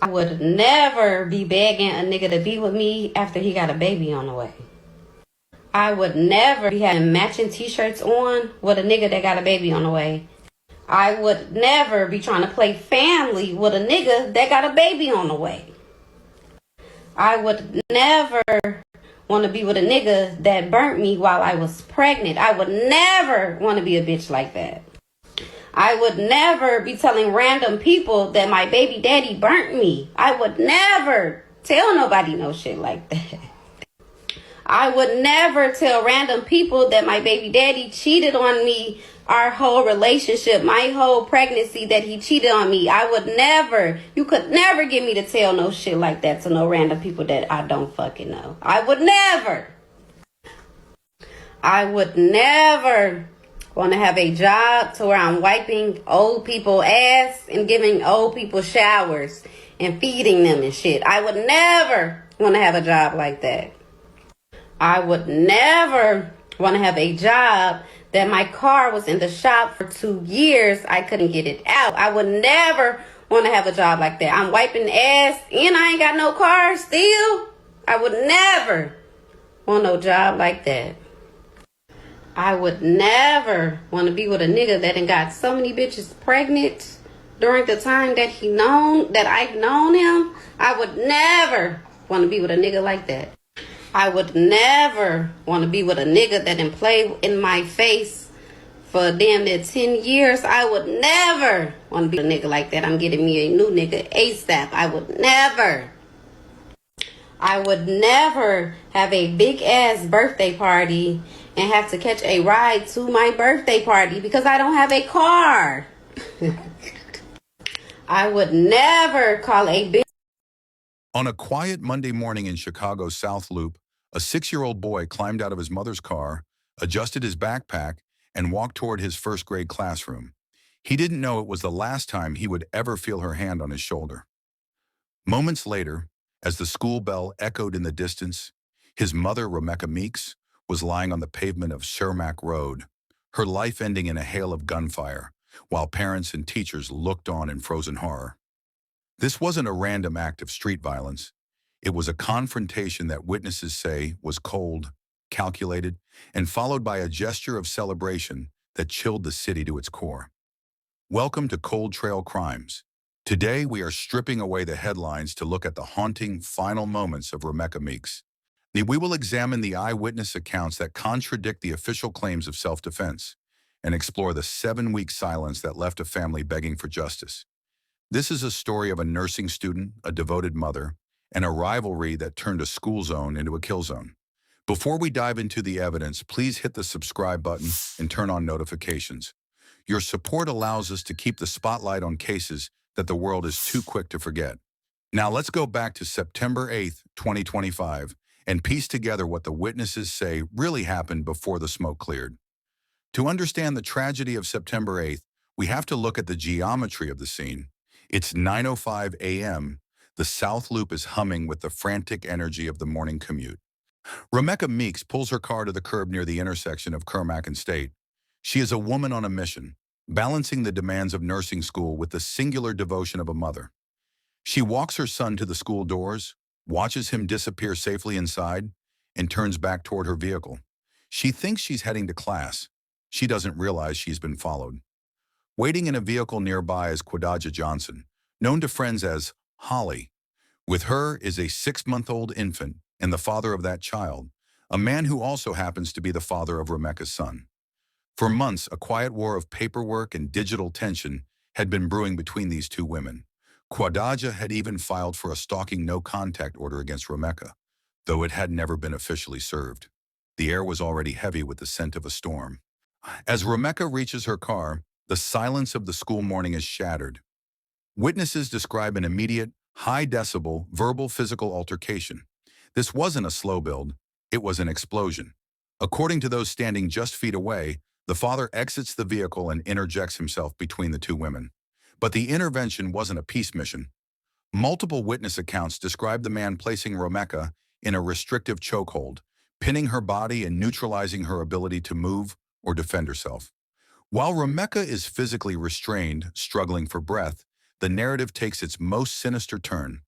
I would never be begging a nigga to be with me after he got a baby on the way. I would never be having matching t-shirts on with a nigga that got a baby on the way. I would never be trying to play family with a nigga that got a baby on the way. I would never want to be with a nigga that burnt me while I was pregnant. I would never want to be a bitch like that. I would never be telling random people that my baby daddy burnt me. I would never tell nobody no shit like that. I would never tell random people that my baby daddy cheated on me our whole relationship, my whole pregnancy, that he cheated on me. I would never, you could never get me to tell no shit like that to no random people that I don't fucking know. I would never want to have a job to where I'm wiping old people ass and giving old people showers and feeding them and shit. I would never want to have a job like that. I would never want to have a job that my car was in the shop for 2 years. I couldn't get it out. I would never want to have a job like that. I'm wiping ass and I ain't got no car still. I would never want no job like that. I would never want to be with a nigga that done got so many bitches pregnant during the time that I've known him. I would never want to be with a nigga like that. I would never want to be with a nigga that didn't play in my face for damn near 10 years. I would never want to be with a nigga like that. I'm getting me a new nigga ASAP. I would never have a big ass birthday party and have to catch a ride to my birthday party because I don't have a car. I would never call a bitch. On a quiet Monday morning in Chicago's South Loop, a 6-year-old boy climbed out of his mother's car, adjusted his backpack, and walked toward his first-grade classroom. He didn't know it was the last time he would ever feel her hand on his shoulder. Moments later, as the school bell echoed in the distance, his mother, Romecca Meeks, was lying on the pavement of Shermack Road, her life ending in a hail of gunfire, while parents and teachers looked on in frozen horror. This wasn't a random act of street violence. It was a confrontation that witnesses say was cold, calculated, and followed by a gesture of celebration that chilled the city to its core. Welcome to Cold Trail Crimes. Today, we are stripping away the headlines to look at the haunting final moments of Romecca Meeks. We will examine the eyewitness accounts that contradict the official claims of self-defense and explore the 7-week silence that left a family begging for justice. This is a story of a nursing student, a devoted mother, and a rivalry that turned a school zone into a kill zone. Before we dive into the evidence, please hit the subscribe button and turn on notifications. Your support allows us to keep the spotlight on cases that the world is too quick to forget. Now let's go back to September 8th, 2025, and piece together what the witnesses say really happened before the smoke cleared. To understand the tragedy of September 8th, we have to look at the geometry of the scene. It's 9:05 a.m. The South Loop is humming with the frantic energy of the morning commute. Romecca Meeks pulls her car to the curb near the intersection of Kermack and State. She is a woman on a mission, balancing the demands of nursing school with the singular devotion of a mother. She walks her son to the school doors, watches him disappear safely inside, and turns back toward her vehicle. She thinks she's heading to class. She doesn't realize she's been followed. Waiting in a vehicle nearby is Quadaja Johnson, known to friends as Holly. With her is a 6-month-old infant and the father of that child, a man who also happens to be the father of Romecca's son. For months, a quiet war of paperwork and digital tension had been brewing between these two women. Quadaja had even filed for a stalking no-contact order against Romecca, though it had never been officially served. The air was already heavy with the scent of a storm. As Romecca reaches her car, the silence of the school morning is shattered. Witnesses describe an immediate, high-decibel, verbal physical altercation. This wasn't a slow build, it was an explosion. According to those standing just feet away, the father exits the vehicle and interjects himself between the two women. But the intervention wasn't a peace mission. Multiple witness accounts describe the man placing Romecca in a restrictive chokehold, pinning her body and neutralizing her ability to move or defend herself. While Romecca is physically restrained, struggling for breath, the narrative takes its most sinister turn.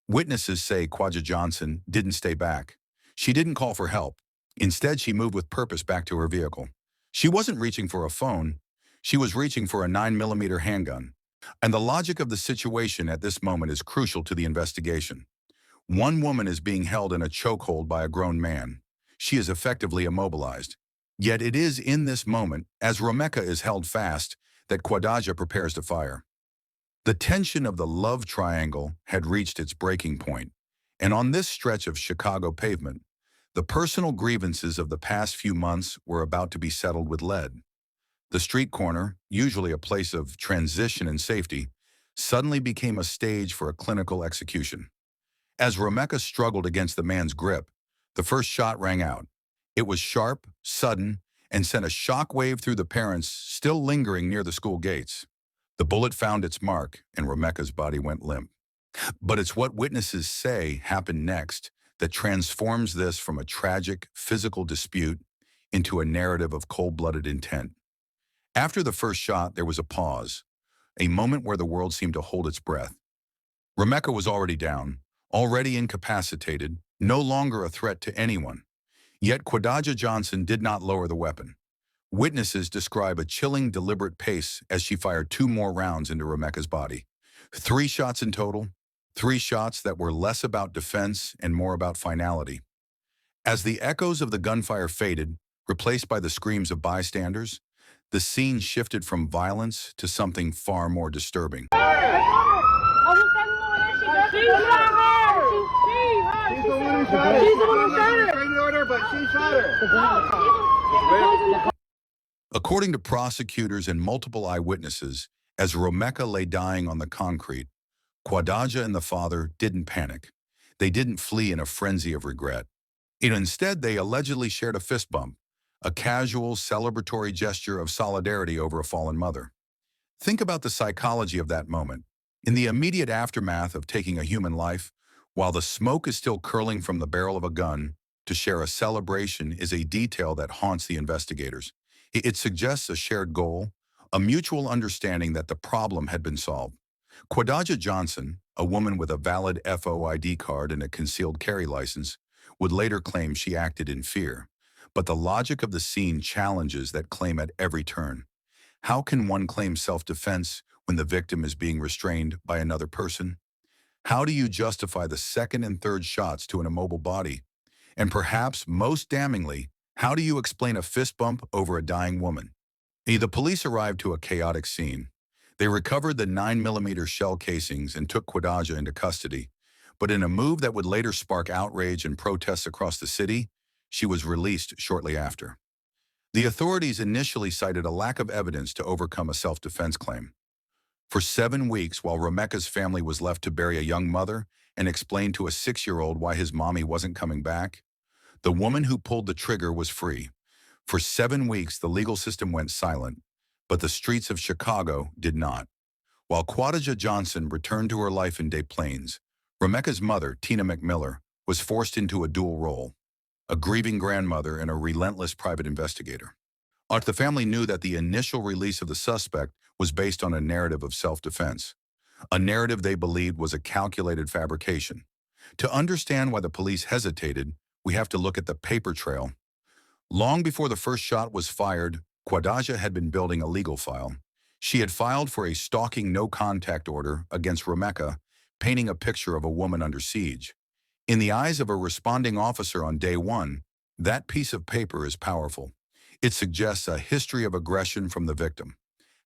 Witnesses say Quadja Johnson didn't stay back. She didn't call for help. Instead, she moved with purpose back to her vehicle. She wasn't reaching for a phone. She was reaching for a 9mm handgun. And the logic of the situation at this moment is crucial to the investigation. One woman is being held in a chokehold by a grown man. She is effectively immobilized. Yet it is in this moment, as Romecca is held fast, that Quadaja prepares to fire. The tension of the love triangle had reached its breaking point, and on this stretch of Chicago pavement, the personal grievances of the past few months were about to be settled with lead. The street corner, usually a place of transition and safety, suddenly became a stage for a clinical execution. As Romecca struggled against the man's grip, the first shot rang out. It was sharp, sudden, and sent a shockwave through the parents still lingering near the school gates. The bullet found its mark, and Romecca's body went limp. But it's what witnesses say happened next that transforms this from a tragic, physical dispute into a narrative of cold-blooded intent. After the first shot, there was a pause, a moment where the world seemed to hold its breath. Romecca was already down, already incapacitated, no longer a threat to anyone. Yet Quadaja Johnson did not lower the weapon. Witnesses describe a chilling, deliberate pace as she fired 2 more rounds into Romecca's body. 3 shots in total, 3 shots that were less about defense and more about finality. As the echoes of the gunfire faded, replaced by the screams of bystanders, the scene shifted from violence to something far more disturbing. According to prosecutors and multiple eyewitnesses, as Romecca lay dying on the concrete, Quadaja and the father didn't panic. They didn't flee in a frenzy of regret. Instead, they allegedly shared a fist bump, a casual, celebratory gesture of solidarity over a fallen mother. Think about the psychology of that moment. In the immediate aftermath of taking a human life, while the smoke is still curling from the barrel of a gun, to share a celebration is a detail that haunts the investigators. It suggests a shared goal, a mutual understanding that the problem had been solved. Quadaja Johnson, a woman with a valid FOID card and a concealed carry license, would later claim she acted in fear. But the logic of the scene challenges that claim at every turn. How can one claim self-defense when the victim is being restrained by another person? How do you justify the second and third shots to an immobile body? And perhaps most damningly, how do you explain a fist bump over a dying woman? The police arrived to a chaotic scene. They recovered the 9mm shell casings and took Quadaja into custody. But in a move that would later spark outrage and protests across the city, she was released shortly after. The authorities initially cited a lack of evidence to overcome a self-defense claim. For 7 weeks, while Romecca's family was left to bury a young mother and explain to a 6-year-old why his mommy wasn't coming back, the woman who pulled the trigger was free. For 7 weeks, the legal system went silent, but the streets of Chicago did not. While Quadaja Johnson returned to her life in Des Plaines, Romecca's mother, Tina McMiller, was forced into a dual role, a grieving grandmother and a relentless private investigator. The family knew that the initial release of the suspect was based on a narrative of self-defense, a narrative they believed was a calculated fabrication. To understand why the police hesitated, we have to look at the paper trail. Long before the first shot was fired, Quadaja had been building a legal file. She had filed for a stalking no-contact order against Romecca, painting a picture of a woman under siege. In the eyes of a responding officer on day 1, that piece of paper is powerful. It suggests a history of aggression from the victim.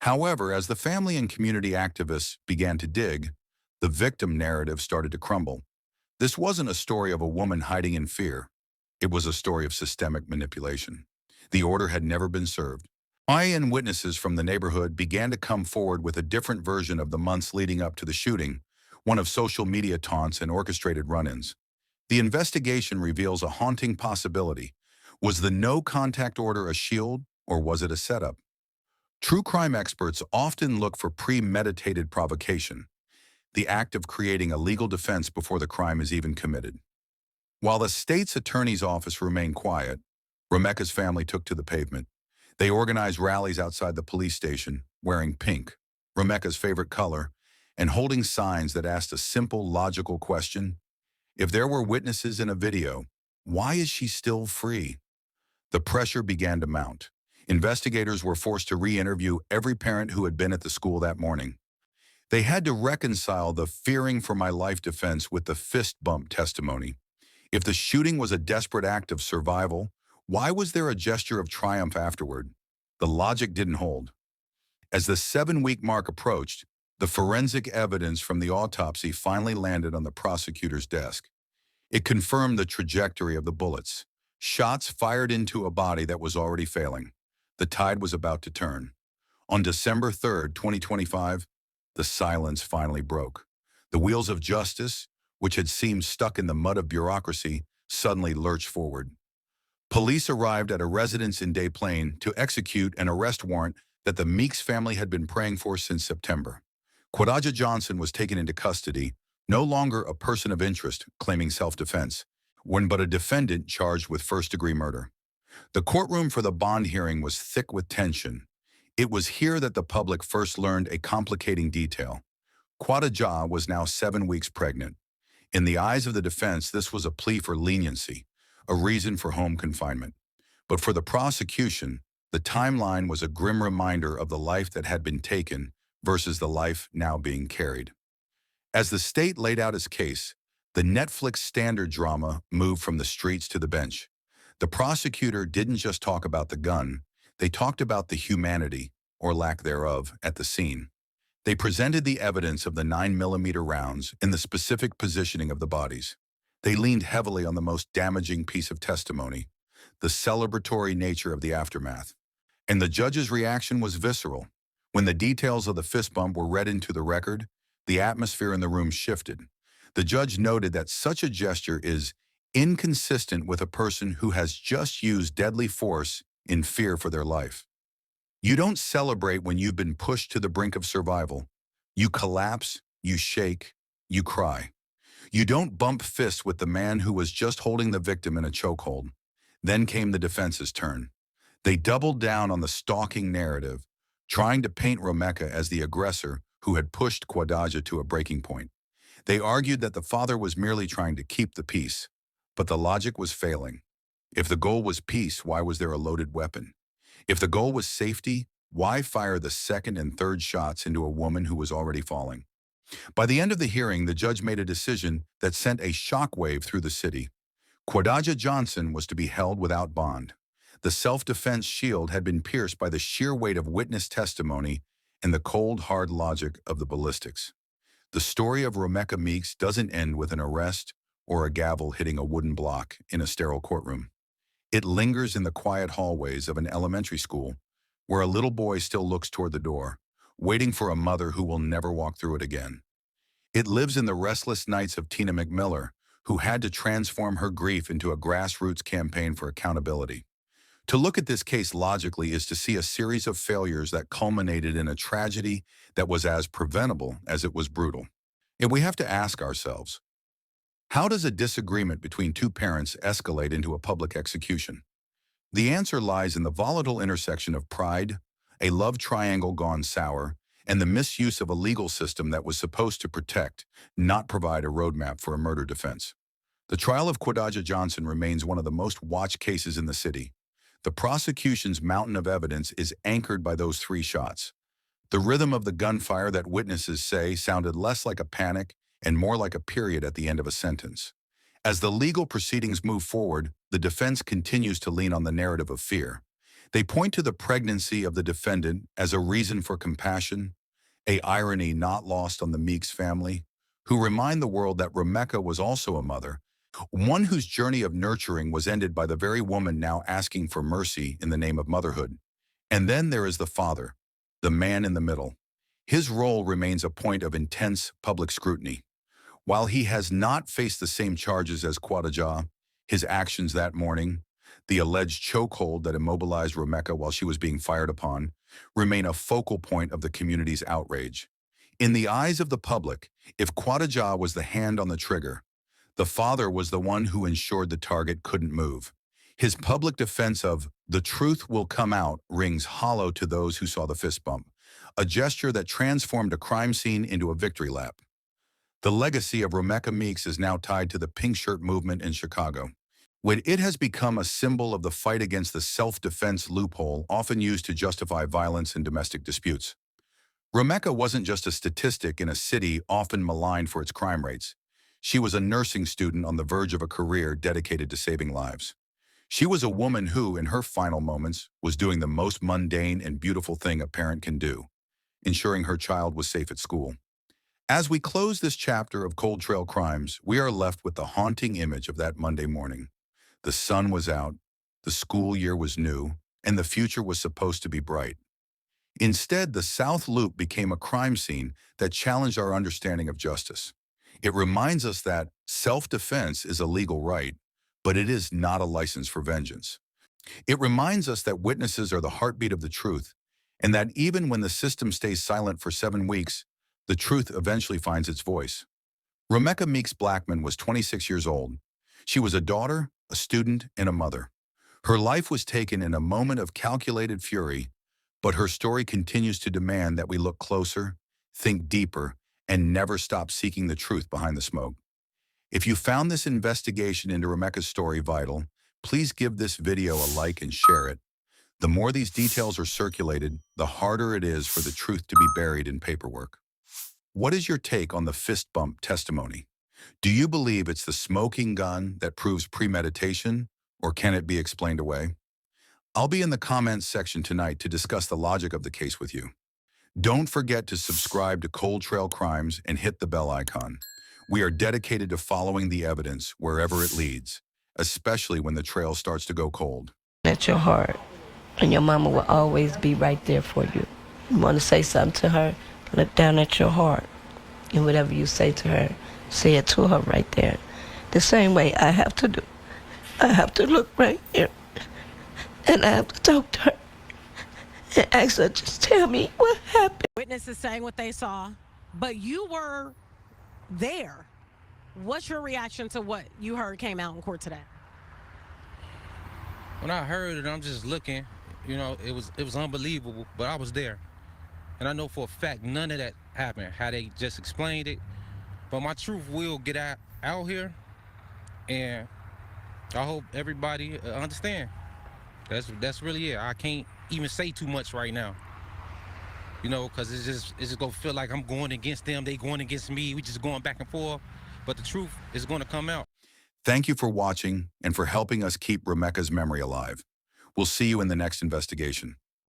However, as the family and community activists began to dig, the victim narrative started to crumble. This wasn't a story of a woman hiding in fear. It was a story of systemic manipulation. The order had never been served. Witnesses from the neighborhood began to come forward with a different version of the months leading up to the shooting, one of social media taunts and orchestrated run-ins. The investigation reveals a haunting possibility. Was the no-contact order a shield, or was it a setup? True crime experts often look for premeditated provocation, the act of creating a legal defense before the crime is even committed. While the state's attorney's office remained quiet, Romecca's family took to the pavement. They organized rallies outside the police station, wearing pink, Romecca's favorite color, and holding signs that asked a simple, logical question. If there were witnesses in a video, why is she still free? The pressure began to mount. Investigators were forced to re-interview every parent who had been at the school that morning. They had to reconcile the fearing for my life defense with the fist bump testimony. If the shooting was a desperate act of survival, why was there a gesture of triumph afterward? The logic didn't hold. As the 7-week mark approached, the forensic evidence from the autopsy finally landed on the prosecutor's desk. It confirmed the trajectory of the bullets. Shots fired into a body that was already failing. The tide was about to turn. On December 3rd, 2025, the silence finally broke. The wheels of justice, which had seemed stuck in the mud of bureaucracy, suddenly lurched forward. Police arrived at a residence in Des Plaines to execute an arrest warrant that the Meeks family had been praying for since September. Quadaja Johnson was taken into custody, no longer a person of interest claiming self-defense, but a defendant charged with first-degree murder. The courtroom for the bond hearing was thick with tension. It was here that the public first learned a complicating detail. Quadaja was now 7 weeks pregnant. In the eyes of the defense, this was a plea for leniency, a reason for home confinement. But for the prosecution, the timeline was a grim reminder of the life that had been taken versus the life now being carried. As the state laid out its case, the Netflix standard drama moved from the streets to the bench. The prosecutor didn't just talk about the gun, they talked about the humanity, or lack thereof, at the scene. They presented the evidence of the 9mm rounds in the specific positioning of the bodies. They leaned heavily on the most damaging piece of testimony, the celebratory nature of the aftermath. And the judge's reaction was visceral. When the details of the fist bump were read into the record, the atmosphere in the room shifted. The judge noted that such a gesture is inconsistent with a person who has just used deadly force in fear for their life. You don't celebrate when you've been pushed to the brink of survival. You collapse, you shake, you cry. You don't bump fists with the man who was just holding the victim in a chokehold. Then came the defense's turn. They doubled down on the stalking narrative, trying to paint Romecca as the aggressor who had pushed Quadaja to a breaking point. They argued that the father was merely trying to keep the peace, but the logic was failing. If the goal was peace, why was there a loaded weapon? If the goal was safety, why fire the second and third shots into a woman who was already falling? By the end of the hearing, the judge made a decision that sent a shockwave through the city. Quadaja Johnson was to be held without bond. The self-defense shield had been pierced by the sheer weight of witness testimony and the cold, hard logic of the ballistics. The story of Romecca Meeks doesn't end with an arrest or a gavel hitting a wooden block in a sterile courtroom. It lingers in the quiet hallways of an elementary school where a little boy still looks toward the door, waiting for a mother who will never walk through it again. It lives in the restless nights of Tina McMiller, who had to transform her grief into a grassroots campaign for accountability. To look at this case logically is to see a series of failures that culminated in a tragedy that was as preventable as it was brutal. And we have to ask ourselves, how does a disagreement between two parents escalate into a public execution? The answer lies in the volatile intersection of pride, a love triangle gone sour, and the misuse of a legal system that was supposed to protect, not provide a roadmap for a murder defense. The trial of Quadaja Johnson remains one of the most watched cases in the city. The prosecution's mountain of evidence is anchored by those 3 shots. The rhythm of the gunfire that witnesses say sounded less like a panic and more like a period at the end of a sentence. As the legal proceedings move forward, the defense continues to lean on the narrative of fear. They point to the pregnancy of the defendant as a reason for compassion, a irony not lost on the Meeks family, who remind the world that Romecca was also a mother, one whose journey of nurturing was ended by the very woman now asking for mercy in the name of motherhood. And then there is the father, the man in the middle. His role remains a point of intense public scrutiny. While he has not faced the same charges as Quadaja, his actions that morning, the alleged chokehold that immobilized Romecca while she was being fired upon, remain a focal point of the community's outrage. In the eyes of the public, if Quadaja was the hand on the trigger, the father was the one who ensured the target couldn't move. His public defense of "the truth will come out" rings hollow to those who saw the fist bump. a gesture that transformed a crime scene into a victory lap. The legacy of Romecca Meeks is now tied to the pink shirt movement in Chicago, when it has become a symbol of the fight against the self-defense loophole often used to justify violence in domestic disputes. Romecca wasn't just a statistic in a city often maligned for its crime rates. She was a nursing student on the verge of a career dedicated to saving lives. She was a woman who, in her final moments, was doing the most mundane and beautiful thing a parent can do, ensuring her child was safe at school. As we close this chapter of Cold Trail Crimes, we are left with the haunting image of that Monday morning. The sun was out, the school year was new, and the future was supposed to be bright. Instead, the South Loop became a crime scene that challenged our understanding of justice. It reminds us that self-defense is a legal right, but it is not a license for vengeance. It reminds us that witnesses are the heartbeat of the truth, and that even when the system stays silent for 7 weeks, the truth eventually finds its voice. Romecca Meeks Blackman was 26 years old. She was a daughter, a student, and a mother. Her life was taken in a moment of calculated fury, but her story continues to demand that we look closer, think deeper, and never stop seeking the truth behind the smoke. If you found this investigation into Romecca's story vital, please give this video a like and share it. The more these details are circulated, the harder it is for the truth to be buried in paperwork. What is your take on the fist bump testimony? Do you believe it's the smoking gun that proves premeditation, or can it be explained away? I'll be in the comments section tonight to discuss the logic of the case with you. Don't forget to subscribe to Cold Trail Crimes and hit the bell icon. We are dedicated to following the evidence wherever it leads, especially when the trail starts to go cold. At your heart, and your mama will always be right there for you. You want to say something to her, look down at your heart, and whatever you say to her, say it to her right there. The same way I have to do. I have to look right here, and I have to talk to her and ask her, just tell me what happened. Witnesses saying what they saw, but you were there. What's your reaction to what you heard came out in court today? When I heard it, I'm just looking, you know, it was unbelievable, but I was there. And I know for a fact none of that happened, how they just explained it. But my truth will get out here, and I hope everybody understand. That's really it. I can't even say too much right now, you know, because it's just gonna feel like I'm going against them, they going against me, we just going back and forth. But the truth is gonna come out. Thank you for watching and for helping us keep Romecca's memory alive. We'll see you in the next investigation.